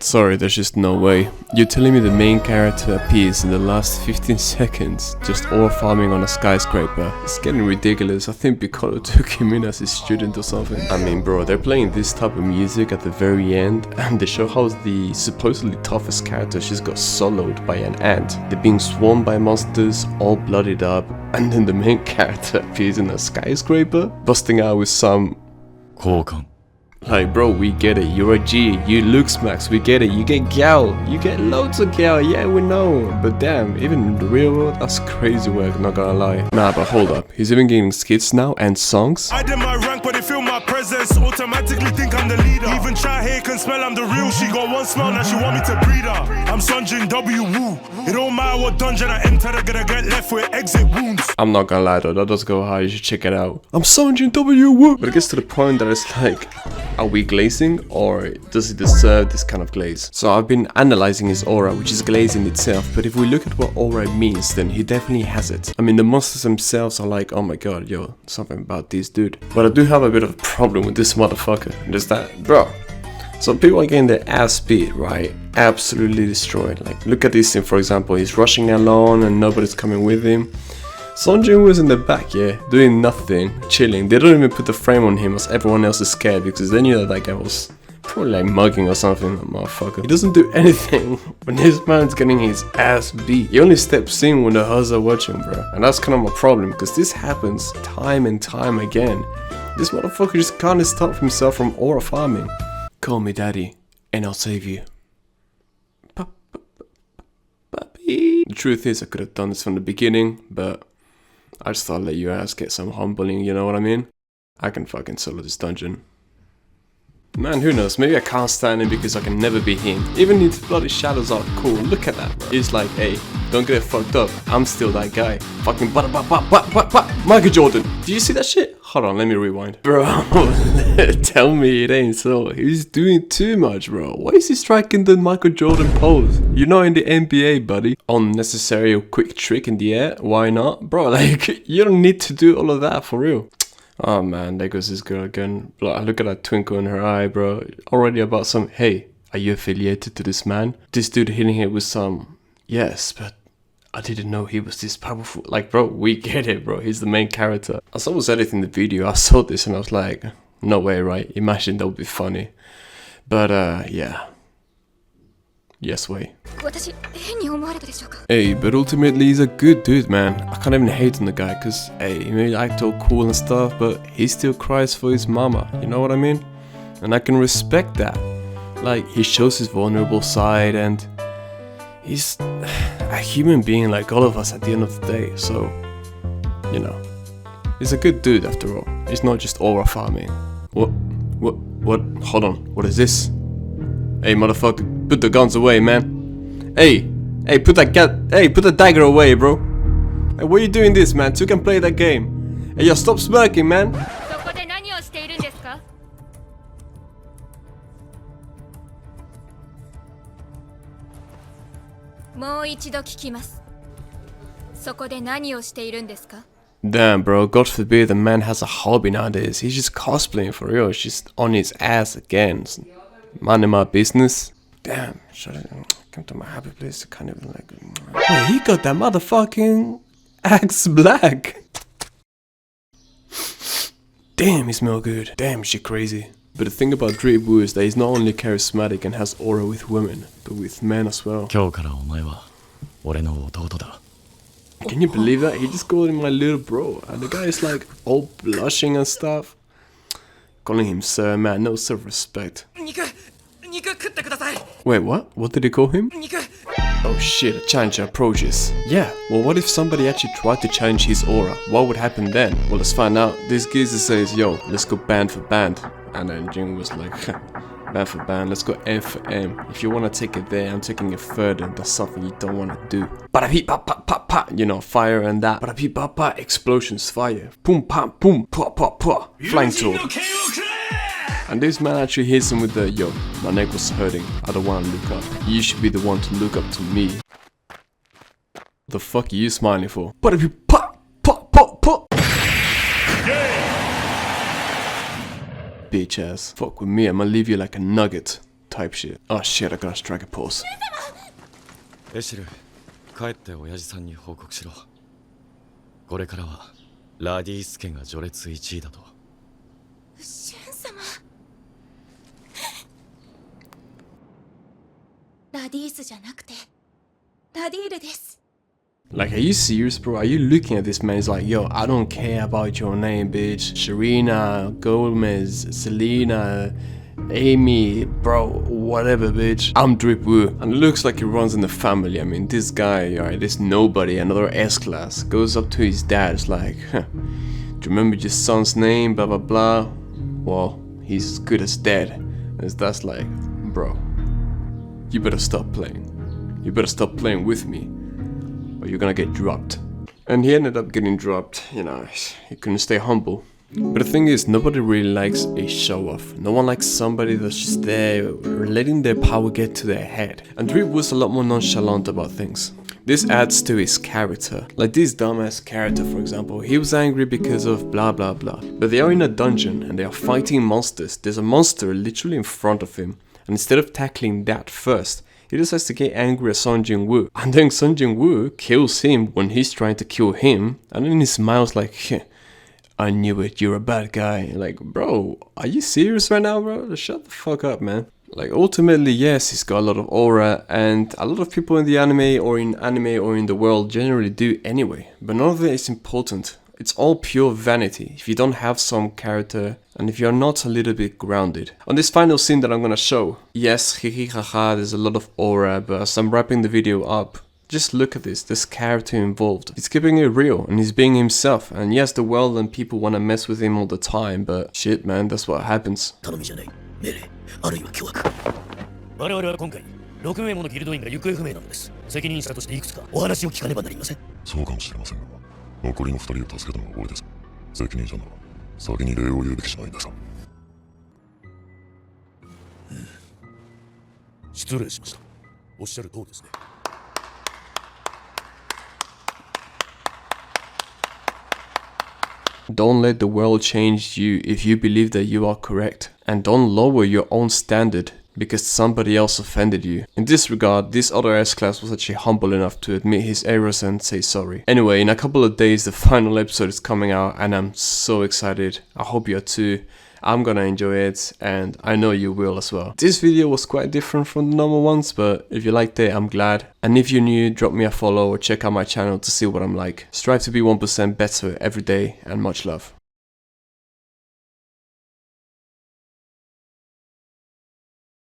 Sorry, there's just no way. You're telling me the main character appears in the last 15 seconds, just ore farming on a skyscraper? It's getting ridiculous. I think Piccolo took him in as his student or something. I mean, bro, they're playing this type of music at the very end, and they show how the supposedly toughest character just got soloed by an ant. They're being swarmed by monsters, all bloodied up, and then the main character appears in a skyscraper, busting out with some... Like, bro, we get it, you're a G, you look smacks, we get it, you get gal, you get loads of gal, yeah, we know. But damn, even in the real world, that's crazy work, not gonna lie. Nah, but hold up, he's even getting skits now and songs? I did my rank, but they feel my presence, automatically think I'm the leader. Even try here can smell I'm the real, she got one smell, now she want me to breed her. I'm Sunjin DripWoo, it don't matter what dungeon I enter, they're gonna get left with exit wounds. I'm not gonna lie though, that does go high, you should check it out. I'm Sunjin DripWoo! But it gets to the point that it's like, are we glazing, or does he deserve this kind of glaze? So I've been analyzing his aura, which is glazing itself, but if we look at what aura means, then he definitely has it. I mean, the monsters themselves are like, oh my god, yo, something about this dude. But I do have a bit of a problem with this motherfucker. There's that, bro. So people are getting their ass beat, right? Absolutely destroyed. Like, look at this thing, for example, he's rushing alone and nobody's coming with him. Sunjin was in the back, yeah, doing nothing, chilling. They don't even put the frame on him as everyone else is scared because they knew that guy was probably like mugging or something, motherfucker. He doesn't do anything when this man's getting his ass beat. He only steps in when the others are watching, bro. And that's kind of my problem because this happens time and time again. This motherfucker just can't stop himself from aura farming. Call me daddy and I'll save you. Puppy. The truth is I could have done this from the beginning, but I just thought I'd let you ass get some humbling, you know what I mean? I can fucking solo this dungeon. Man, who knows, maybe I can't stand him because I can never be him. Even if bloody shadows are cool, look at that, bro. He's like, hey, don't get it fucked up, I'm still that guy. Fucking Michael Jordan. Did you see that shit? Hold on, let me rewind. Bro, tell me it ain't so. He's doing too much, bro. Why is he striking the Michael Jordan pose? You're not in the NBA, buddy. Unnecessary or quick trick in the air, why not? Bro, like, you don't need to do all of that for real. Oh man, there goes this girl again. Look at that twinkle in her eye, bro. Already about some, hey, are you affiliated to this man? This dude hitting it with some, yes, but I didn't know he was this powerful. Like, bro, we get it, bro. He's the main character. As I was editing the video, I saw this and I was like, no way, right? Imagine that would be funny. But, yeah. Yes way. Hey, but ultimately he's a good dude, man. I can't even hate on the guy, cause hey, he may act all cool and stuff, but he still cries for his mama, you know what I mean? And I can respect that. Like, he shows his vulnerable side and he's a human being like all of us at the end of the day, so, you know. He's a good dude after all. He's not just aura farming. What? Hold on, what is this? Hey, motherfucker. Put the guns away, man. Hey, put the dagger away, bro. Hey, why are you doing this, man? Two can play that game. Hey, yo, stop smirking, man. Damn, bro, God forbid the man has a hobby nowadays. He's just cosplaying for real. He's just on his ass again. Minding my business. Damn, should I come to my happy place to kind of like... Wait, he got that motherfucking axe black. Damn, he smell good. Damn, she crazy. But the thing about DripWoo is that he's not only charismatic and has aura with women, but with men as well. Can you believe that? He just called him my little bro. And the guy is like all blushing and stuff. Calling him sir, man, no self-respect. Wait, what? What did he call him? Oh shit, a challenger approaches. Yeah, well what if somebody actually tried to challenge his aura? What would happen then? Well, let's find out. This geezer says, yo, let's go band for band. And then Jing was like, band for band, let's go M for M. If you want to take it there, I'm taking it further. That's something you don't want to do. Bada-pee, pa-pa-pa-pa. You know, fire and that. Bada-pee, pa-pa, explosions, fire. Boom, pam, boom, pa-pa-pa. Flying sword. And this man actually hits him with the, yo, my neck was hurting, I don't want to look up. You should be the one to look up to me. The fuck are you smiling for? Bitch ass. Fuck with me, I'ma leave you like a nugget. type shit. Oh shit, I gotta strike a pose. エシル、帰って親父さんに報告しろ。これからはラディース家が序列1位だと。シュン様。ラディースじゃなくてラディールです。 Like, are you serious, bro? Are you looking at this man? He's like, yo, I don't care about your name, bitch. Sharina, Gomez, Selena, Amy, bro, whatever, bitch. I'm DripWoo. And it looks like he runs in the family. I mean, this guy, alright, this nobody, another S-class, goes up to his dad. It's like, huh, do you remember your son's name? Blah, blah, blah. Well, he's as good as dead. And that's like, bro, you better stop playing. You better stop playing with me, or you're gonna get dropped. And he ended up getting dropped, you know, he couldn't stay humble. But the thing is, nobody really likes a show-off. No one likes somebody that's just there, letting their power get to their head. And DripWoo was a lot more nonchalant about things. This adds to his character. Like this dumbass character, for example, he was angry because of blah blah blah. But they are in a dungeon and they are fighting monsters. There's a monster literally in front of him. And instead of tackling that first, he decides to get angry at Sung Jin-woo. And then Sung Jin-woo kills him when he's trying to kill him. And then he smiles like, yeah, I knew it, you're a bad guy. Like, bro, are you serious right now, bro? Shut the fuck up, man. Like, ultimately, yes, he's got a lot of aura, and a lot of people in the anime or in the world generally do anyway. But none of it is important. It's all pure vanity if you don't have some character and if you're not a little bit grounded. On this final scene that I'm gonna show, yes, hihi haha, there's a lot of aura, but as I'm wrapping the video up, just look at this character involved. He's keeping it real and he's being himself. And yes, the world and people want to mess with him all the time, but shit, man, that's what happens. 我々は今回6名ものギルド員が行方不明なのです。責任者としていくつかお話を聞かねばなりません。そうかもしれませんが、残りの2人を助けたのは俺です。責任者なら先に礼を言うべきじゃないんですか。失礼しました。おっしゃる通りですね。Don't let the world change you if you believe that you are correct. And don't lower your own standard because somebody else offended you. In this regard, this other S-class was actually humble enough to admit his errors and say sorry. Anyway, in a couple of days the final episode is coming out and I'm so excited. I hope you are too. I'm gonna enjoy it and I know you will as well. This video was quite different from the normal ones, but if you liked it, I'm glad. And if you're new, drop me a follow or check out my channel to see what I'm like. Strive to be 1% better every day and much love.